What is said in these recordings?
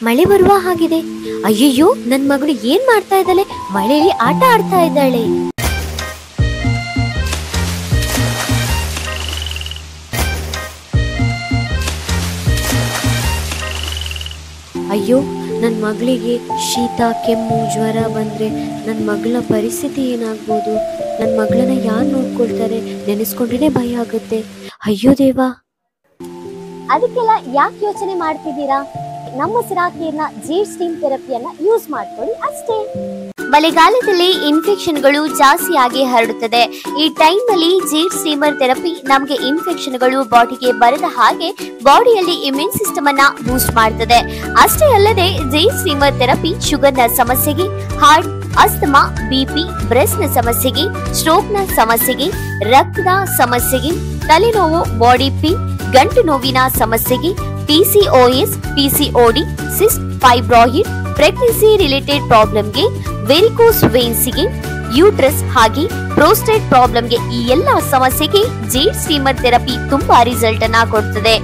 ಮಳೆ ಬರುವ ಹಾಗಿದೆ. ಅಯ್ಯಯ್ಯೋ, ನನ್ ಮಗಳು ಏನ್ ಮಾಡ್ತಾ ಇದ್ದಾಳೆ? ಮಳೆಯಲ್ಲಿ ಆಟ ಆಡ್ತಾ ಇದ್ದಾಳೆ. ಅಯ್ಯೋ, ನನ್ನ ಮಗಳಿಗೆ ಶೀತ, ಕೆಮ್ಮು, ಜ್ವರ ಬಂದ್ರೆ ನನ್ನ ಮಗಳ ಪರಿಸ್ಥಿತಿ ಏನಾಗ್ಬೋದು? ನನ್ನ ಮಗಳನ್ನ ಯಾರು ನೋಡ್ಕೊಳ್ತಾರೆ? ನೆನೆಸ್ಕೊಂಡ್ರೇನೆ ಭಯ ಆಗುತ್ತೆ. ಅಯ್ಯೋ ದೇವಾ. ಅದಕ್ಕೆಲ್ಲ ಯಾಕೆ ಯೋಚನೆ ಮಾಡ್ತಿದ್ದೀರಾ? ನಮ್ಮ ಸಿರಾಕ್ ನೀರ್ನ ಜೀರ್ ಸ್ಟೀಮ್ ಥೆರಪಿಯನ್ನ ಯೂಸ್ ಮಾಡ್ಕೊಳ್ಳಿ ಅಷ್ಟೇ. ಮಳೆಗಾಲದಲ್ಲಿ ಇನ್ಫೆಕ್ಷನ್ಗಳು ಜಾಸ್ತಿಯಾಗಿ ಹರಡುತ್ತದೆ. ಈ ಟೈಮ್ ನಲ್ಲಿ ಜೀರ್ ಸ್ಟೀಮರ್ ಥೆರಪಿ ನಮಗೆ ಇನ್ಫೆಕ್ಷನ್ಗಳು ಬಾಡಿಗೆ ಬರದ ಹಾಗೆ ಬಾಡಿಯಲ್ಲಿ ಇಮ್ಯೂನ್ ಸಿಸ್ಟಮ್ ಅನ್ನ ಬೂಸ್ಟ್ ಮಾಡ್ತದೆ. ಅಷ್ಟೇ ಅಲ್ಲದೆ ಜೀರ್ ಸ್ಟೀಮರ್ ಥೆರಪಿ ಶುಗರ್ನ ಸಮಸ್ಯೆಗೆ, ಹಾರ್ಟ್, ಅಸ್ತಮಾ, ಬಿಪಿ, ಬ್ರೆಸ್ಟ್ ನ ಸಮಸ್ಯೆಗೆ, ಸ್ಟ್ರೋಕ್ ನ ಸಮಸ್ಯೆಗೆ, ರಕ್ತದ ಸಮಸ್ಯೆಗೆ, ತಲೆನೋವು, ಬಾಡಿ ಪೇನ್, ಗಂಟು ನೋವಿನ ಸಮಸ್ಯೆಗೆ, PCOS, PCOD, cyst, fibroid, pregnancy related ಪ್ರಾಬ್ಲಮ್ಗೆ, ವೆರಿಕೋಸ್ ವೇನ್ಸ್ಗೆ, ಯೂಟ್ರಸ್ ಹಾಗೆ ಪ್ರೋಸ್ಟೇಟ್ ಪ್ರಾಬ್ಲಮ್ಗೆ, ಈ ಎಲ್ಲಾ ಸಮಸ್ಯೆಗೆ ಜೀರ್ ಸ್ಟೀಮರ್ ಥೆರಪಿ ತುಂಬಾ ರಿಸಲ್ಟ್ ಅನ್ನ ಕೊಡ್ತದೆ.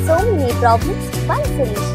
So many problems, one solution.